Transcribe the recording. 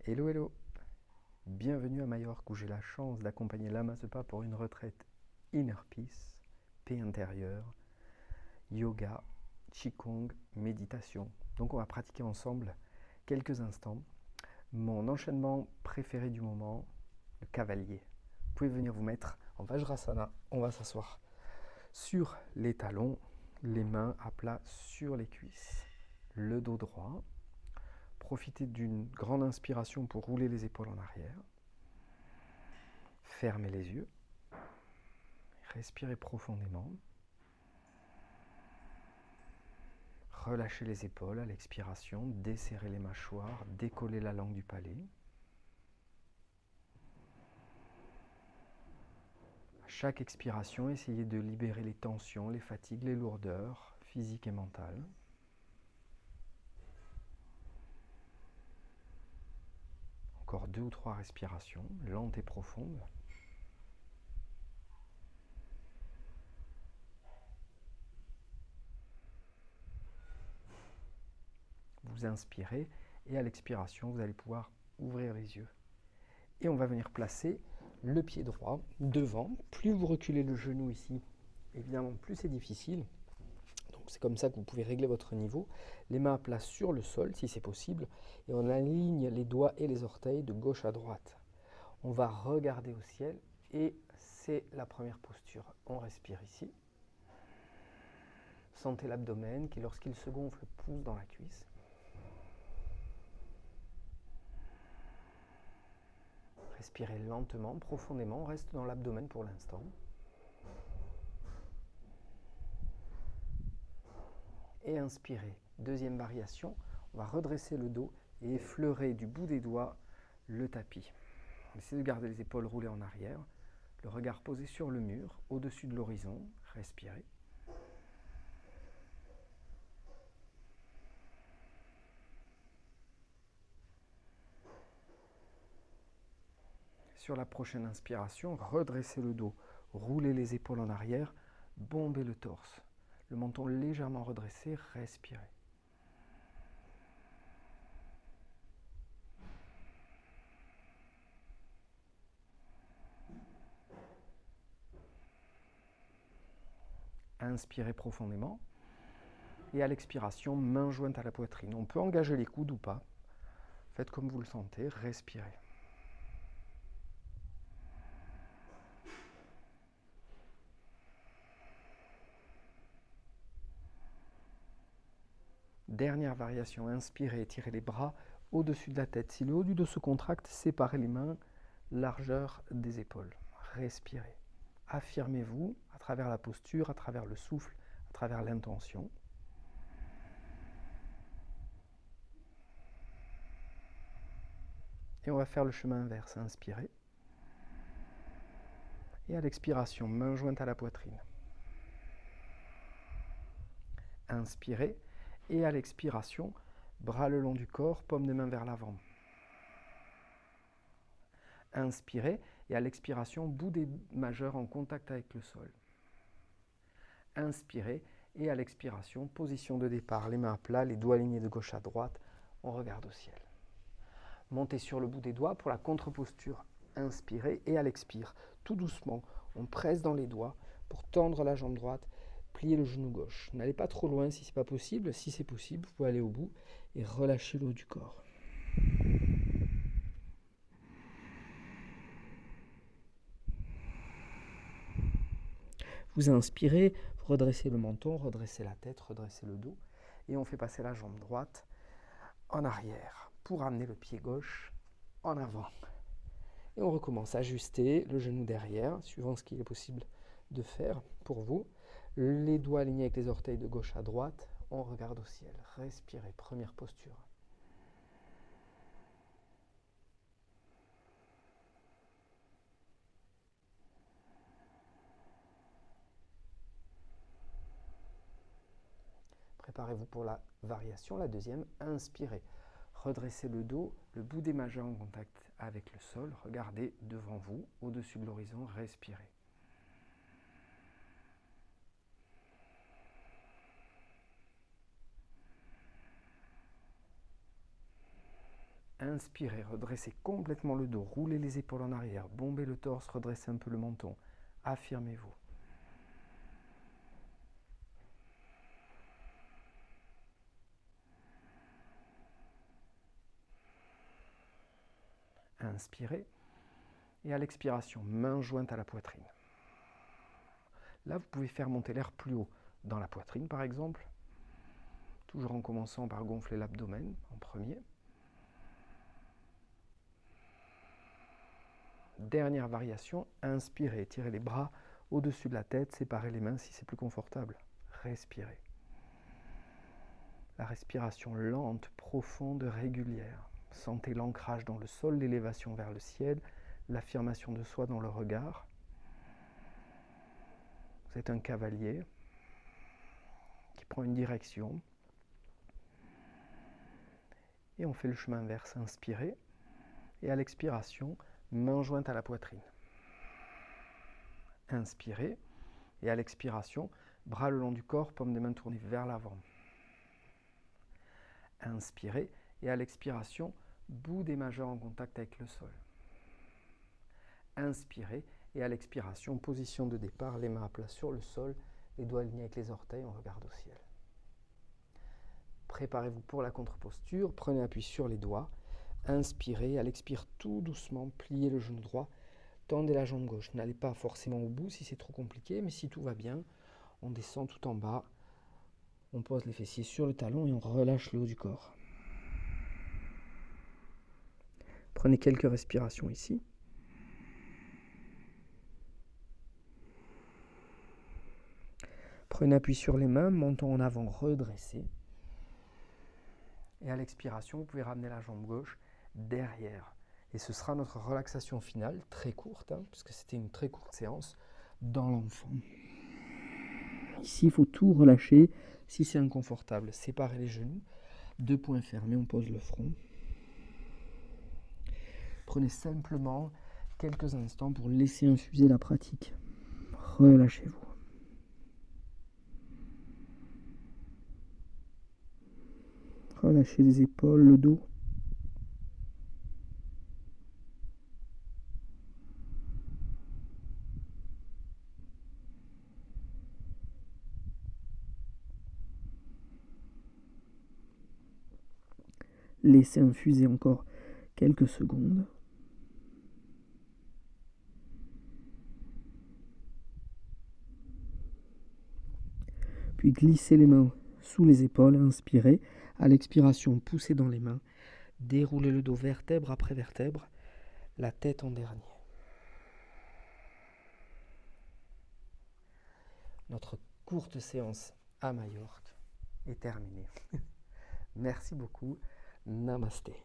Hello, hello! Bienvenue à Majorque où j'ai la chance d'accompagner Lama Zopa pour une retraite Inner Peace, paix intérieure, yoga, qigong, méditation. Donc on va pratiquer ensemble quelques instants. Mon enchaînement préféré du moment, le cavalier. Vous pouvez venir vous mettre en Vajrasana, on va s'asseoir sur les talons, les mains à plat sur les cuisses, le dos droit. Profitez d'une grande inspiration pour rouler les épaules en arrière. Fermez les yeux. Respirez profondément. Relâchez les épaules à l'expiration. Desserrez les mâchoires. Décollez la langue du palais. À chaque expiration, essayez de libérer les tensions, les fatigues, les lourdeurs physiques et mentales. Encore 2 ou 3 respirations, lentes et profondes. Vous inspirez et à l'expiration, vous allez pouvoir ouvrir les yeux. Et on va venir placer le pied droit devant. Plus vous reculez le genou ici, évidemment, plus c'est difficile. Donc c'est comme ça que vous pouvez régler votre niveau. Les mains à plat sur le sol, si c'est possible. Et on aligne les doigts et les orteils de gauche à droite. On va regarder au ciel et c'est la première posture. On respire ici. Sentez l'abdomen qui, lorsqu'il se gonfle, pousse dans la cuisse. Respirez lentement, profondément. On reste dans l'abdomen pour l'instant. Et inspirez. Deuxième variation, on va redresser le dos et effleurer du bout des doigts le tapis. Essayez de garder les épaules roulées en arrière, le regard posé sur le mur, au-dessus de l'horizon. Respirez. Sur la prochaine inspiration, redressez le dos, roulez les épaules en arrière, bombez le torse. Le menton légèrement redressé, respirez. Inspirez profondément. Et à l'expiration, main jointe à la poitrine. On peut engager les coudes ou pas. Faites comme vous le sentez, respirez. Dernière variation, inspirez, étirez les bras au-dessus de la tête. Si le haut du dos se contracte, séparez les mains, largeur des épaules. Respirez. Affirmez-vous à travers la posture, à travers le souffle, à travers l'intention. Et on va faire le chemin inverse. Inspirez. Et à l'expiration, main jointe à la poitrine. Inspirez. Et à l'expiration, bras le long du corps, paume de main vers l'avant. Inspirez. Et à l'expiration, bout des majeurs en contact avec le sol. Inspirez. Et à l'expiration, position de départ, les mains à plat, les doigts alignés de gauche à droite. On regarde au ciel. Montez sur le bout des doigts pour la contre-posture. Inspirez et à l'expire, tout doucement, on presse dans les doigts pour tendre la jambe droite, plier le genou gauche. N'allez pas trop loin si ce n'est pas possible. Si c'est possible, vous pouvez aller au bout et relâcher le haut du corps. Vous inspirez, vous redressez le menton, redressez la tête, redressez le dos et on fait passer la jambe droite en arrière pour amener le pied gauche en avant. Et on recommence à ajuster le genou derrière, suivant ce qu'il est possible de faire pour vous. Les doigts alignés avec les orteils de gauche à droite. On regarde au ciel. Respirez, première posture. Préparez-vous pour la variation, la deuxième. Inspirez. Redressez le dos, le bout des majeurs en contact avec le sol. Regardez devant vous, au-dessus de l'horizon. Respirez. Inspirez, redressez complètement le dos, roulez les épaules en arrière, bombez le torse, redressez un peu le menton. Affirmez-vous. Inspirez. Et à l'expiration, main jointe à la poitrine. Là, vous pouvez faire monter l'air plus haut dans la poitrine, par exemple. Toujours en commençant par gonfler l'abdomen en premier. Dernière variation, inspirez, tirez les bras au-dessus de la tête, séparez les mains si c'est plus confortable. Respirez. La respiration lente, profonde, régulière. Sentez l'ancrage dans le sol, l'élévation vers le ciel, l'affirmation de soi dans le regard. Vous êtes un cavalier qui prend une direction. Et on fait le chemin inverse, inspirez. Et à l'expiration, main jointe à la poitrine. Inspirez. Et à l'expiration, bras le long du corps, paume des mains tournées vers l'avant. Inspirez. Et à l'expiration, bout des majeurs en contact avec le sol. Inspirez. Et à l'expiration, position de départ, les mains à plat sur le sol, les doigts alignés avec les orteils, on regarde au ciel. Préparez-vous pour la contre-posture, prenez appui sur les doigts, inspirez, à l'expire tout doucement, pliez le genou droit, tendez la jambe gauche. N'allez pas forcément au bout si c'est trop compliqué, mais si tout va bien, on descend tout en bas, on pose les fessiers sur le talon et on relâche le haut du corps. Prenez quelques respirations ici. Prenez appui sur les mains, menton en avant, redressé. Et à l'expiration, vous pouvez ramener la jambe gauche derrière. Et ce sera notre relaxation finale, très courte, puisque c'était une très courte séance, dans l'enfant. Ici, il faut tout relâcher. Si c'est inconfortable, séparez les genoux. 2 poings fermés, on pose le front. Prenez simplement quelques instants pour laisser infuser la pratique. Relâchez-vous. Relâchez les épaules, le dos. Laissez infuser encore quelques secondes. Puis glissez les mains sous les épaules, inspirez. À l'expiration, poussez dans les mains. Déroulez le dos vertèbre après vertèbre, la tête en dernier. Notre courte séance à Majorque est terminée. Merci beaucoup. Namasté.